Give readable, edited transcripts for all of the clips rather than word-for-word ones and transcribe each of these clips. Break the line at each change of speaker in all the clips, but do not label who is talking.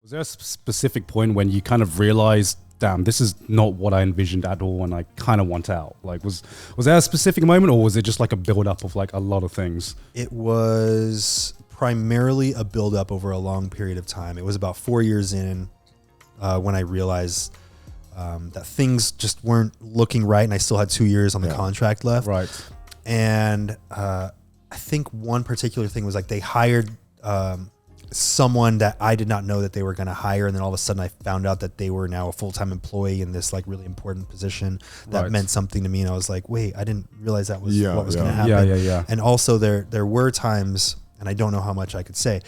Was there a specific point when you kind of realized, damn, this is not what I envisioned at all, and I kind of want out? Like, was there a specific moment, or was it just like a build up of like a lot of things?
It was primarily a build up over a long period of time. It was about 4 years in when I realized that things just weren't looking right, and I still had 2 years on the contract left.
Right.
And I think one particular thing was like they hired someone that I did not know that they were going to hire, and then all of a sudden I found out that they were now a full-time employee in this like really important position that meant something to me, and I was like, wait, I didn't realize that was what was going to happen.
Yeah.
And also there were times, and I don't know how much I could say,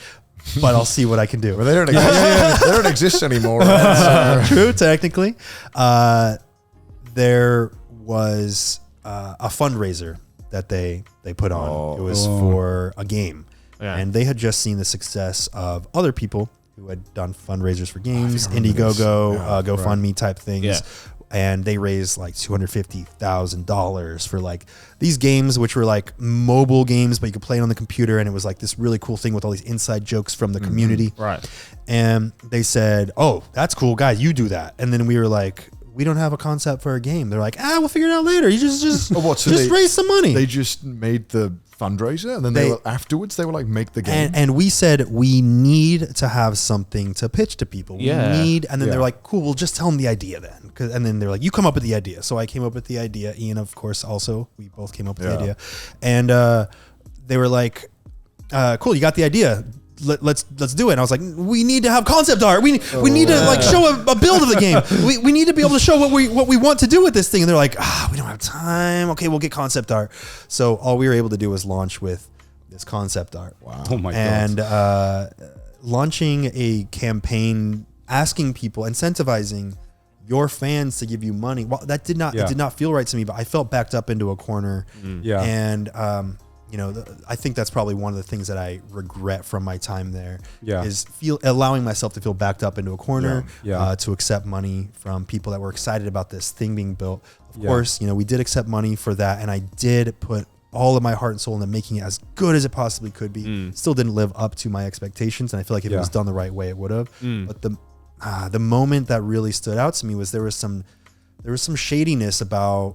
but I'll see what I can do.
Well, they don't exist, they don't exist anymore. Right? So.
True, technically. There was a fundraiser that they put on. It was for a game. Yeah. And they had just seen the success of other people who had done fundraisers for games, Indiegogo, GoFundMe type things. Yeah. And they raised like $250,000 for like these games, which were like mobile games, but you could play it on the computer. And it was like this really cool thing with all these inside jokes from the community.
Right.
And they said, oh, that's cool, guys, you do that. And then we were like, we don't have a concept for a game. They're like, we'll figure it out later. You just raise some money.
They just made the fundraiser, and then they were, afterwards they were like, make the game.
And we said, we need to have something to pitch to people. We need, and then they're like, cool, we'll just tell them the idea then. And then they're like, you come up with the idea. So I came up with the idea. Ian, of course, also, we both came up with the idea. And they were like, cool, you got the idea. Let's do it. And I was like, we need to have concept art. We need to like show a build of the game. We need to be able to show what we want to do with this thing. And they're like, we don't have time. Okay, we'll get concept art. So all we were able to do was launch with this concept art.
Wow. Oh my God.
And launching a campaign, asking people, incentivizing your fans to give you money. Well, that did not it did not feel right to me, but I felt backed up into a corner.
Yeah.
And I think that's probably one of the things that I regret from my time there is allowing myself to feel backed up into a corner, to accept money from people that were excited about this thing being built. Of course, we did accept money for that, and I did put all of my heart and soul into making it as good as it possibly could be. Still didn't live up to my expectations, and I feel like if it was done the right way, it would have. But the moment that really stood out to me was there was some shadiness about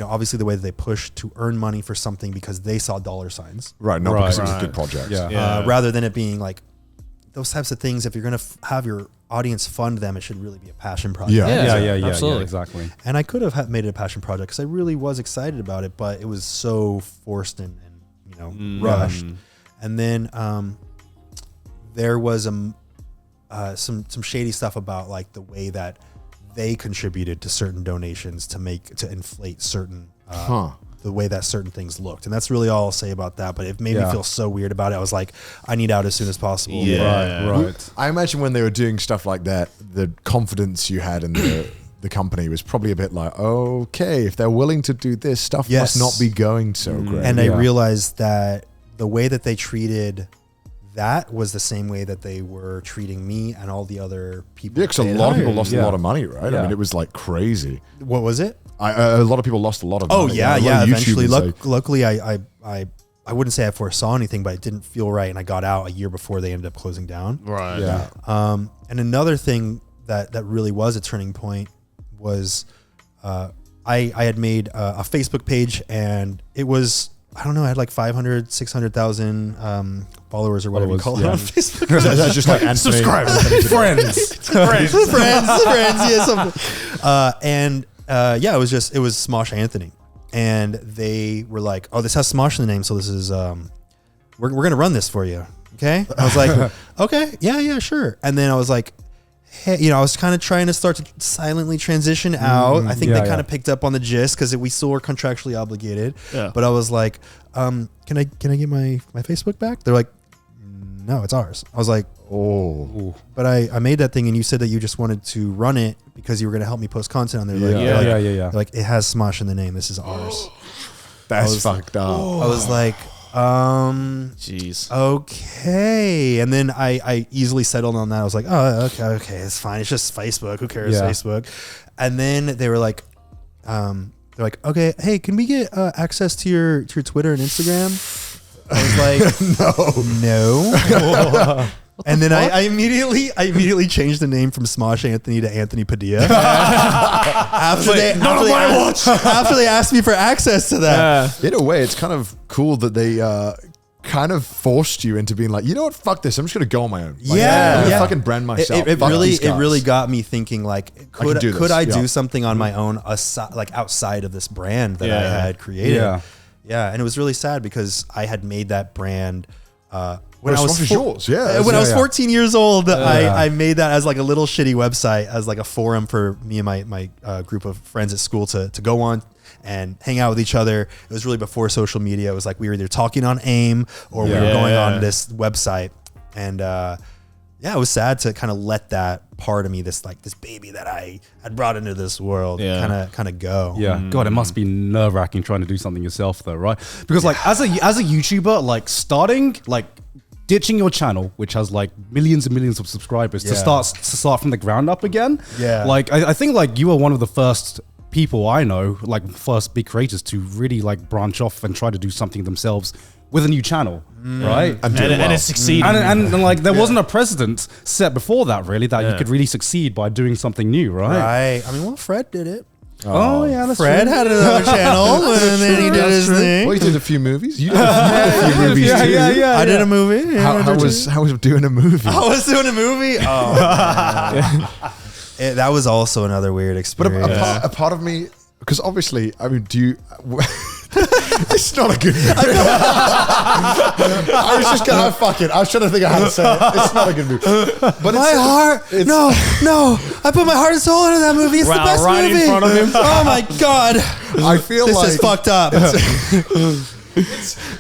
obviously the way that they push to earn money for something because they saw dollar signs.
Right, not because it was a good project.
Rather than it being like those types of things, if you're going to have your audience fund them, it should really be a passion project.
Yeah,
absolutely.
Exactly.
And I could have made it a passion project because I really was excited about it, but it was so forced and rushed. And then there was some shady stuff about like the way that they contributed to certain donations to inflate certain the way that certain things looked, and that's really all I'll say about that. But it made me feel so weird about it. I was like, I need out as soon as possible.
Right.
I imagine when they were doing stuff like that, the confidence you had in the company was probably a bit like, okay, if they're willing to do this, stuff must not be going so great.
And I realized that the way that they treated that was the same way that they were treating me and all the other people.
Yeah, because a lot of people lost a lot of money, right? I mean, it was like crazy.
What was it?
A lot of people lost a lot of money.
Oh, yeah. Eventually, luckily, I wouldn't say I foresaw anything, but it didn't feel right. And I got out a year before they ended up closing down.
Right.
Yeah.
And another thing that really was a turning point was I had made a Facebook page, and it was, I don't know, I had like 500, 600,000 followers or whatever you call it on Facebook.
That's just like
subscribe, friends,
yeah, something. It was Smosh Anthony, and they were like, "Oh, this has Smosh in the name, so this is we're gonna run this for you." Okay, I was like, "Okay, yeah, sure." And then I was like, "Hey, I was kind of trying to start to silently transition out." I think they kind of picked up on the gist because we still were contractually obligated. Yeah. But I was like, "Can I get my Facebook back?" They're like, "No, it's ours." I was like, "Oh," but I made that thing, and you said that you just wanted to run it because you were going to help me post content on there. They're like, it has Smosh in the name. This is ours.
That's fucked up.
I was like,
jeez.
Okay. And then I easily settled on that. I was like, oh, okay, it's fine. It's just Facebook. Who cares? Facebook. And then they were like, they're like, okay, hey, can we get access to your Twitter and Instagram? I was like, no. And then I immediately changed the name from Smosh Anthony to Anthony Padilla. after they asked me for access to that.
In a way, it's kind of cool that they kind of forced you into being like, you know what, fuck this, I'm just gonna go on my own. Like, I'm gonna fucking brand myself.
It really got me thinking, like, could I do something on my own, like outside of this brand that I had created? And it was really sad because I had made that brand when I was
yours.
When I was 14 years old, I made that as like a little shitty website, as like a forum for me and my group of friends at school to go on and hang out with each other. It was really before social media. It was like we were either talking on AIM or we were going on this website. And it was sad to kind of let that part of me, this baby that I had brought into this world, kind of go.
God, it must be nerve-wracking trying to do something yourself though, right? Because like as a YouTuber, like starting, like ditching your channel, which has like millions and millions of subscribers, to start from the ground up again. Like I think like you were one of the first people I know, like first big creators to really like branch off and try to do something themselves with a new channel, right?
And it succeeded.
And like there wasn't a precedent set before that really, that you could really succeed by doing something new, right?
I mean, well, Fred did it.
Oh yeah, that's
Fred had another channel, and then he did his thing.
Well, you did a few movies. You did a few movies too.
I did a movie.
How was doing a movie?
I was doing a movie. Oh, that was also another weird experience.
But a part of me, because obviously, I mean, do you? It's not a good movie. I was just gonna fuck it. I was trying to think of how to say it. It's not a good movie. But
my heart, no, I put my heart and soul into that movie. It's the best movie.
In front of him.
Oh my god,
I feel
this
like
is fucked up.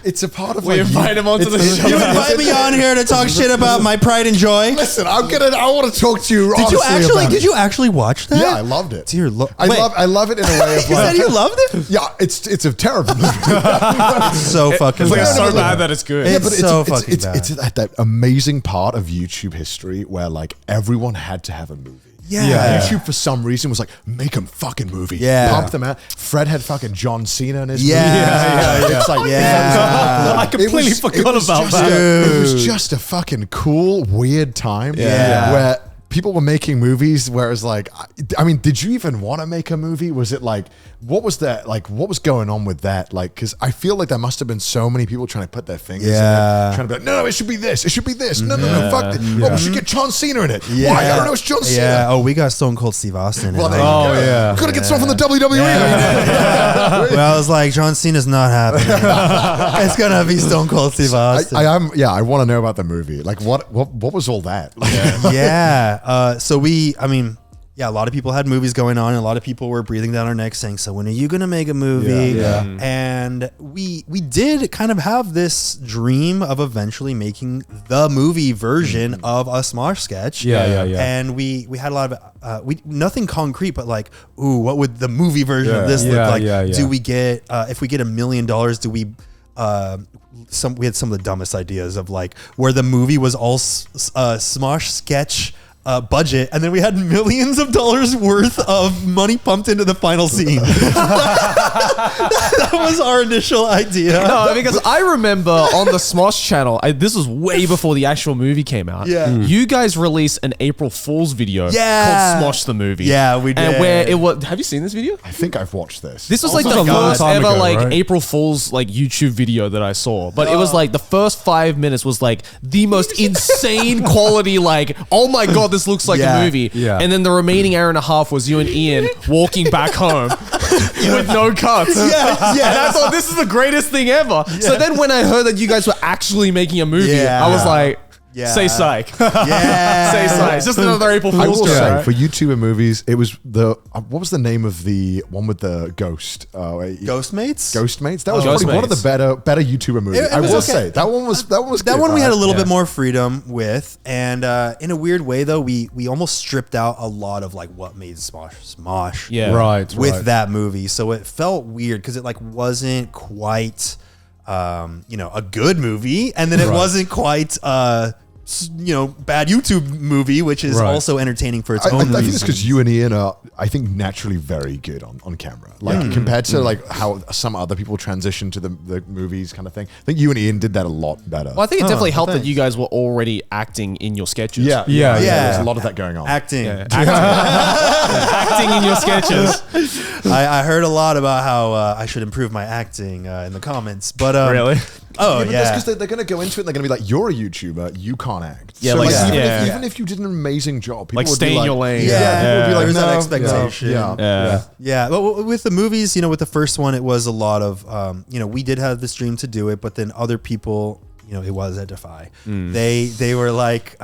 It's a part of
we invite him onto the show.
You invite me on here to talk shit about my pride and joy.
Listen, I want to talk to you.
Did you actually watch that?
Yeah, I loved it.
Dear
I love it in a way of
you said you loved it?
Yeah, it's a terrible movie.
It's so fucking bad.
It's so bad that it's good.
Yeah, but
It's so fucking bad.
It's that amazing part of YouTube history where like everyone had to have a movie.
Yeah.
YouTube for some reason was like, make a fucking movie.
Yeah.
Pump them out. Fred had fucking John Cena in his
Yeah.
movie. It's like,
I completely forgot about that.
It was just a fucking cool, weird time where people were making movies, whereas like, I mean, did you even want to make a movie? Was it like, what was that? Like, what was going on with that? Like, because I feel like there must have been so many people trying to put their fingers in it, trying to be like, no, it should be this. It should be this. No, fuck this. Oh, we should get John Cena in it. Why? I don't know. It's John Cena.
Yeah. Oh, we got Stone Cold Steve Austin.
Well, there you go.
yeah.
Gotta get stuff from the WWE.
Well, I was like, John Cena's not happening. It's gonna be Stone Cold Steve Austin.
I want to know about the movie. Like, what was all that?
So a lot of people had movies going on, and a lot of people were breathing down our necks saying, so when are you going to make a movie? And we did kind of have this dream of eventually making the movie version of a Smosh sketch. And we had a lot of, nothing concrete, but like, ooh, what would the movie version of this look like? Do we get, if we get $1 million, do we, we had some of the dumbest ideas of like where the movie was all Smosh sketch budget, and then we had millions of dollars worth of money pumped into the final scene. That was our initial idea.
No, because I remember on the Smosh channel, this was way before the actual movie came out. You guys released an April Fool's video called Smosh the Movie.
Yeah, we did.
And where it was, have you seen this video?
I think I've watched this.
This was like the first ever April Fool's like YouTube video that I saw. But it was like the first 5 minutes was like the most insane quality, like, oh my god, this looks like a movie. And then the remaining hour and a half was you and Ian walking back home with no cuts. And I thought this is the greatest thing ever. So then when I heard that you guys were actually making a movie, I was like, say psych. Say psych. It's just another April Fool's
I will
joke.
say, for YouTuber movies, it was what was the name of the one with the ghost?
Ghostmates?
Ghostmates? That was probably one of the better YouTuber movies. I will say that one was good.
That one we had a little bit more freedom with, and in a weird way though, we almost stripped out a lot of like what made Smosh. With that movie, so it felt weird because it like wasn't quite a good movie, and then it wasn't quite bad YouTube movie, which is also entertaining for its own reasons.
I think it's because you and Ian are, I think, naturally very good on camera. Like compared to like how some other people transition to the movies kind of thing. I think you and Ian did that a lot better.
Well, I think it definitely helped that you guys were already acting in your sketches.
Yeah. There's a lot of that going on.
Acting.
Acting in your sketches.
I heard a lot about how I should improve my acting in the comments, but
really?
Oh
yeah, that's because they're going to go into it and they're going to be like, you're a YouTuber, you can't act.
Yeah,
so
like,
even if you did an amazing job, people
like
would
stay
be
in
like,
your lane.
people would be like,
there's
no,
that expectation.
Yeah.
But with the movies, with the first one, it was a lot of, we did have this dream to do it, but then other people, it was at Defy. They were like,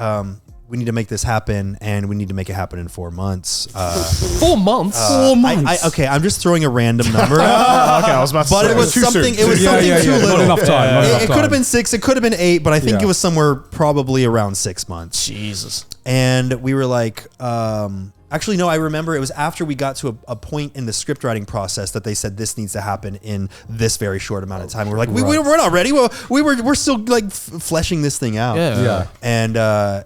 we need to make this happen, and we need to make it happen in 4 months.
4 months?
4 months.
Okay, I'm just throwing a random number.
Okay, I was about to say.
But it was something. It was something too little.
Not enough time.
It could have been 6. It could have been 8. But I think it was somewhere probably around 6 months.
Jesus.
And we were like, actually, no. I remember it was after we got to a point in the script writing process that they said this needs to happen in this very short amount of time. We're like, we're not ready. Well, we're still like fleshing this thing out.
Yeah.
And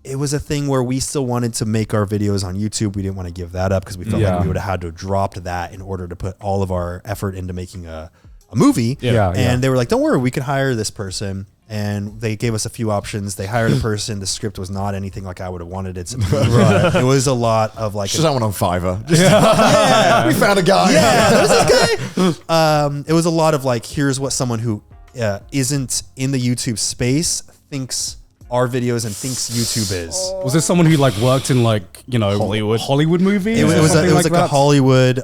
it was a thing where we still wanted to make our videos on YouTube. We didn't want to give that up because we felt like we would have had to have dropped that in order to put all of our effort into making a movie. And they were like, don't worry, we can hire this person. And they gave us a few options. They hired a person. The script was not anything like I would have wanted it to be. It was a lot of like...
Just that one on Fiverr. We found a guy.
Who's this guy? It was a lot of like, here's what someone who isn't in the YouTube space thinks our videos and thinks YouTube is.
Was there someone who like worked in like Hollywood movies?
It was like
that?
a Hollywood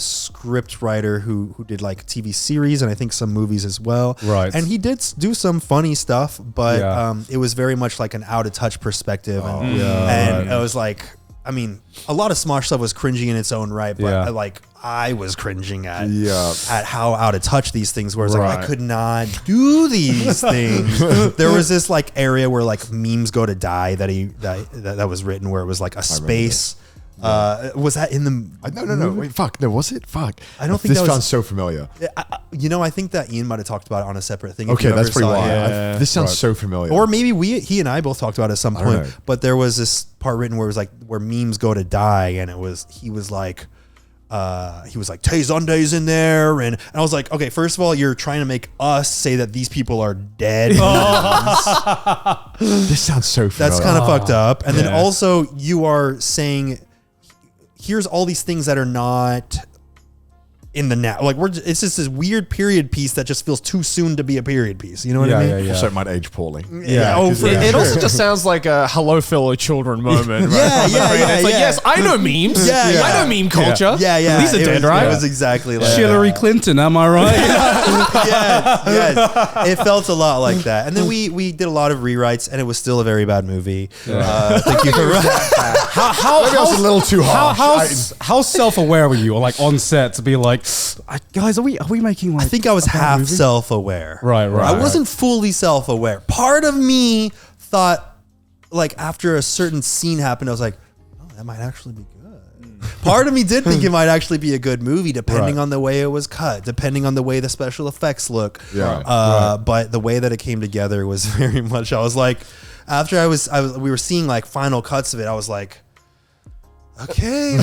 script writer who did like TV series and I think some movies as well.
Right.
And he did do some funny stuff, but it was very much like an out of touch perspective. And it was like, I mean, a lot of Smosh stuff was cringy in its own right, but I was cringing at how out of touch these things were. It was like, I could not do these things. There was this like area where like memes go to die that was written where it was like a space. Was that in the?
No. Wait, fuck. No, was it? Fuck.
I don't think
this sounds so familiar.
I think that Ian might have talked about it on a separate thing.
Okay, that's pretty wild. This sounds so familiar.
Or maybe he and I both talked about it at some point. But there was this part written where it was like where memes go to die, and he was like Tay Zunday's in there, and I was like, okay, first of all, you're trying to make us say that these people are dead.
This sounds so familiar.
That's kind of fucked up. And then also you are saying, here's all these things that are not in the now. Like it's just this weird period piece that just feels too soon to be a period piece. You know what I mean?
Yeah. So it might age poorly.
It also just sounds like a hello fellow children moment. Right? It's like, yes, I know memes. I know meme culture.
Yeah.
These are dead, right?
It was exactly like
Hillary Clinton, am I right?
yes. It felt a lot like that. And then we did a lot of rewrites, and it was still a very bad movie. Thank you for
Maybe I was a little too harsh.
How self-aware were you, or like on set, to be like, guys, are we making like?
I think I was half self-aware.
Right.
I wasn't fully self-aware. Part of me thought, like after a certain scene happened, I was like, oh, that might actually be good. Part of me did think it might actually be a good movie, depending on the way it was cut, depending on the way the special effects look. But the way that it came together was very much. I was like, after we were seeing like final cuts of it, I was like, okay,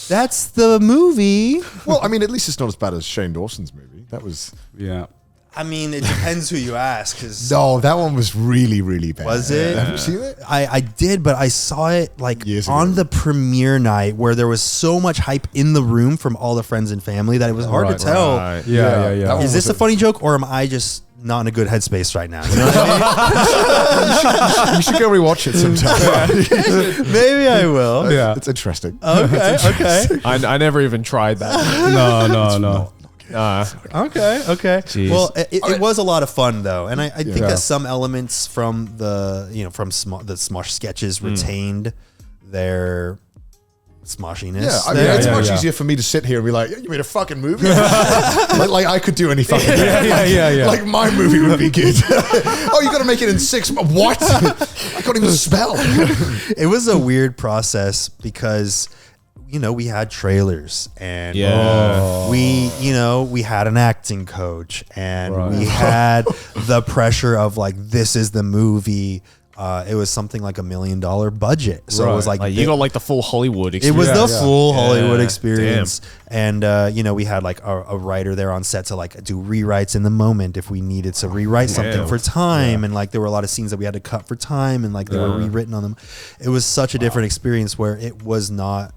that's the movie.
Well, I mean, at least it's not as bad as Shane Dawson's movie. That was
I mean, it depends who you ask. Cause
no, that one was really, really bad.
Was it?
Have you seen it?
I did, but I saw it like
Years
on
ago.
the premiere night where there was so much hype in the room from all the friends and family that it was hard to tell.
Yeah.
Is this a funny joke, or am I just not in a good headspace right now? You know what I mean?
You should go rewatch it sometime.
Maybe I will.
Yeah.
It's interesting.
Okay.
I never even tried that.
No.
Okay.
Jeez.
Well, it was a lot of fun though, and I think that some elements from the the Smosh sketches retained their Smoshiness.
Yeah, I mean, it's much easier for me to sit here and be like, you made a fucking movie? like I could do any fucking movie.
Yeah.
Like my movie would be good. Oh, you got to make it in 6 months. What? I can't even spell.
It was a weird process because we had trailers and
Yeah.
we had an acting coach and we had the pressure of like, this is the movie. It was something like $1 million budget. So it was like
you got like the full Hollywood
it
experience.
was the full Hollywood experience.
Damn.
And, we had like a writer there on set to like do rewrites in the moment if we needed to rewrite something for time. And like, there were a lot of scenes that we had to cut for time and like they were rewritten on them. It was such a different experience where it was not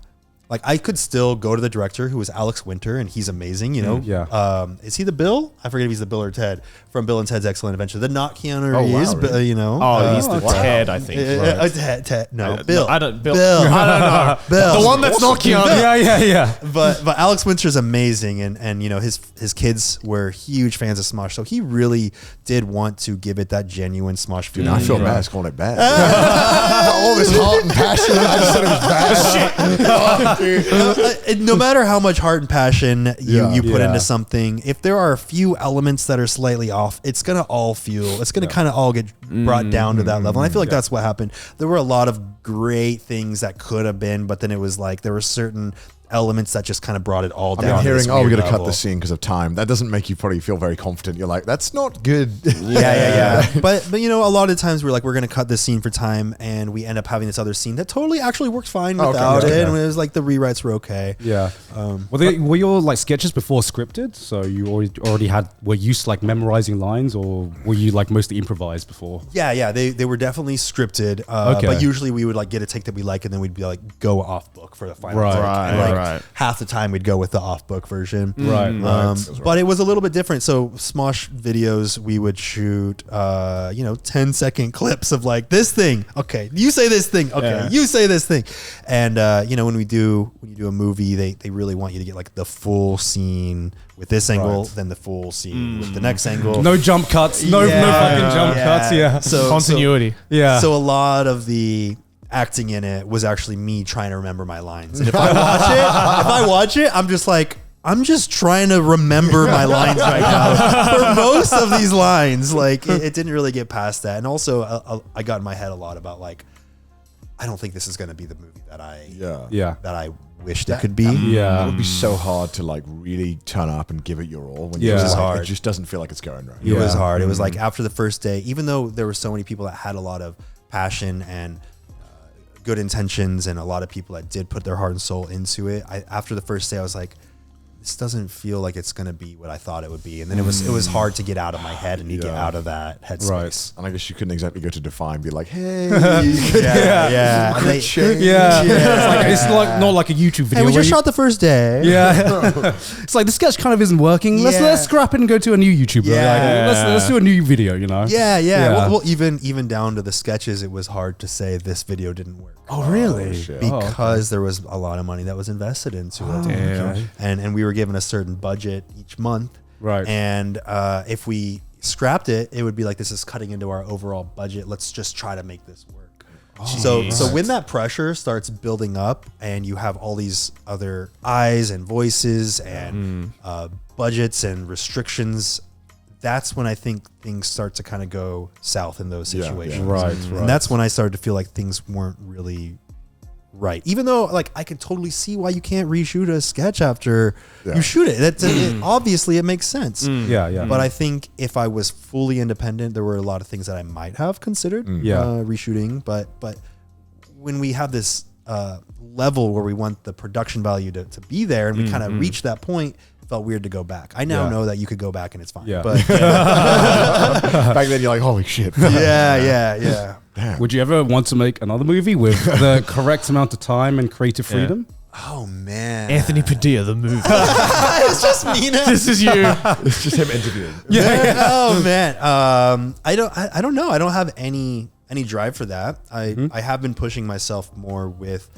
like, I could still go to the director who was Alex Winter and he's amazing, is he the Bill? I forget if he's the Bill or Ted from Bill and Ted's Excellent Adventure. The not Keanu Reeves,
wow, really?
He's the Ted, I think.
Ted, no, Bill.
I don't
Bill.
I don't know.
Bill.
The one that's not Keanu.
Yeah.
But Alex Winter's amazing, and his kids were huge fans of Smosh, so he really did want to give it that genuine Smosh feeling.
I feel bad calling it bad. All this heart and passion. I just said it was bad.
No matter how much heart and passion you put into something, if there are a few elements that are slightly off, it's gonna all fuel. It's gonna kind of all get brought down to that level. And I feel like that's what happened. There were a lot of great things that could have been, but then it was like there were certain elements that just kind of brought it all down.
I'm hearing,
to
we got to cut
level.
the scene because of time. That doesn't make you probably feel very confident. You're like, that's not good.
Yeah. But a lot of times we're going to cut this scene for time, and we end up having this other scene that totally actually worked fine without it. And it was like the rewrites were okay.
Yeah. Were your like sketches before scripted? So you already were used to like memorizing lines, or were you like mostly improvised before?
Yeah. They were definitely scripted. But usually we would like get a take that we like, and then we'd be like go off book for the final take. And, half the time we'd go with the off book version.
Right.
But it was a little bit different. So Smosh videos, we would shoot 10-second clips of like this thing. Okay, you say this thing. Okay, you say this thing. And when you do a movie, they really want you to get like the full scene with this angle, then the full scene with the next angle.
No jump cuts. No fucking jump cuts. Yeah.
So
continuity.
So a lot of the acting in it was actually me trying to remember my lines. And if I watch it, I'm just like, I'm just trying to remember my lines right now. For most of these lines, like it didn't really get past that. And also I got in my head a lot about like, I don't think this is going to be the movie that I wished it could be.
That would be so hard to like really turn up and give it your all when it just doesn't feel like it's going right.
It was hard. It was like after the first day, even though there were so many people that had a lot of passion and good intentions and a lot of people that did put their heart and soul into it, after the first day I was like, this doesn't feel like it's going to be what I thought it would be. And then it was hard to get out of my head and to get out of that headspace.
Right. And I guess you couldn't exactly go to Define and be like, hey,
It's like not like a YouTube video.
Hey, we just shot the first day.
Yeah. It's like the sketch kind of isn't working. Let's scrap it and go to a new YouTuber.
Yeah.
Like, let's do a new video,
Yeah. Well, even down to the sketches, it was hard to say this video didn't work.
Oh, really?
Because there was a lot of money that was invested into it.
Okay.
And we were given a certain budget each month.
Right.
And if we scrapped it, it would be like, this is cutting into our overall budget. Let's just try to make this work. So when that pressure starts building up and you have all these other eyes and voices and budgets and restrictions, that's when I think things start to kind of go south in those situations.
Right.
And that's when I started to feel like things weren't really right. Even though like I could totally see why you can't reshoot a sketch after you shoot it. Obviously it makes sense.
Yeah.
But I think if I was fully independent, there were a lot of things that I might have considered reshooting. But when we have this level where we want the production value to be there and we kind of reach that point, felt weird to go back. I now know that you could go back and it's fine.
Yeah.
But
back then you're like, holy shit.
yeah.
Damn.
Would you ever want to make another movie with the correct amount of time and creative freedom?
Oh man,
Anthony Padilla, the movie.
It's just me now.
This is you.
It's just him interviewing.
Oh man. I don't know. I don't have any drive for that. I have been pushing myself more with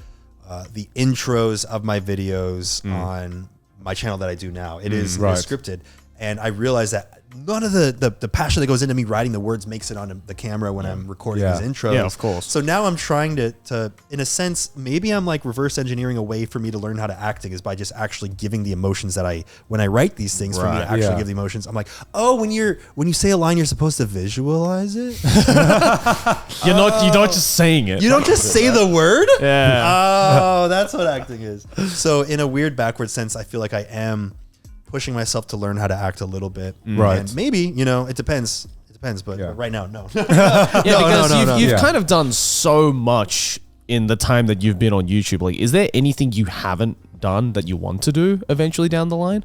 the intros of my videos on my channel that I do now. It is scripted, and I realize that none of the passion that goes into me writing the words makes it on the camera when I'm recording these intros.
Yeah, of course.
So now I'm trying to, in a sense, maybe I'm like reverse engineering a way for me to learn how to acting is by just actually giving the emotions that when I write these things for me to actually give the emotions. I'm like, oh, when you say a line, you're supposed to visualize it.
You're not just saying it.
You don't just say the word.
Yeah.
Oh, that's what acting is. So in a weird backward sense, I feel like I am pushing myself to learn how to act a little bit.
Right.
And maybe, it depends. It depends, but right now, no.
Because you've kind of done so much in the time that you've been on YouTube. Like, is there anything you haven't done that you want to do eventually down the line?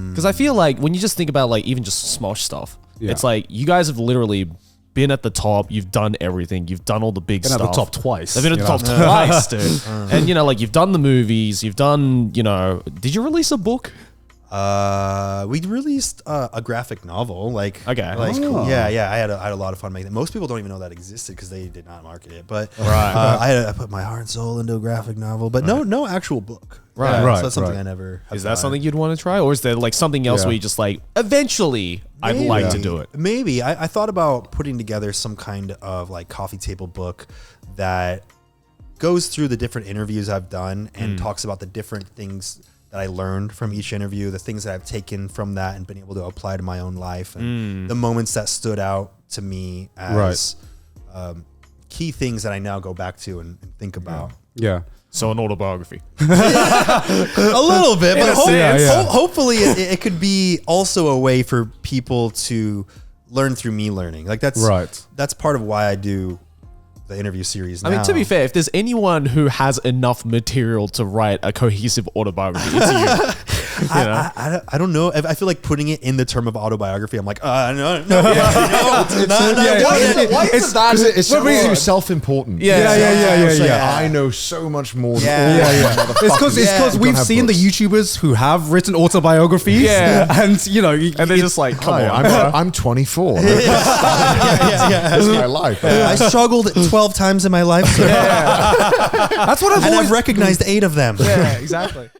Because I feel like when you just think about like even just Smosh stuff, it's like you guys have literally been at the top. You've done everything. You've done all the big stuff.
Been at the top twice.
They've been at the top twice, dude. And like you've done the movies. You've done, did you release a book?
We released a graphic novel. I had a lot of fun making it. Most people don't even know that existed because they did not market it. But I put my heart and soul into a graphic novel, but no actual book.
Right.
So that's something I never have
Is that
tried.
something you'd want to try? Or is there like something else where you just like, eventually I'd like to do it?
Maybe. I thought about putting together some kind of like coffee table book that goes through the different interviews I've done and talks about the different things that I learned from each interview, the things that I've taken from that and been able to apply to my own life, and the moments that stood out to me as key things that I now go back to and think about.
Yeah.
So an autobiography.
A little bit, but hopefully it could be also a way for people to learn through me learning. Like that's part of why I do the interview series now.
I mean, to be fair, if there's anyone who has enough material to write a cohesive autobiography, it's you.
I don't know. I feel like putting it in the term of autobiography, I'm like, no.
It's too self-important. I know so much more than all my motherfuckers.
It's because we've seen the YouTubers who have written autobiographies, and
and they're just like, come on.
I'm 24. That's my life.
I struggled 12 times in my life.
That's what
I've recognized 8 of them.
Yeah, exactly.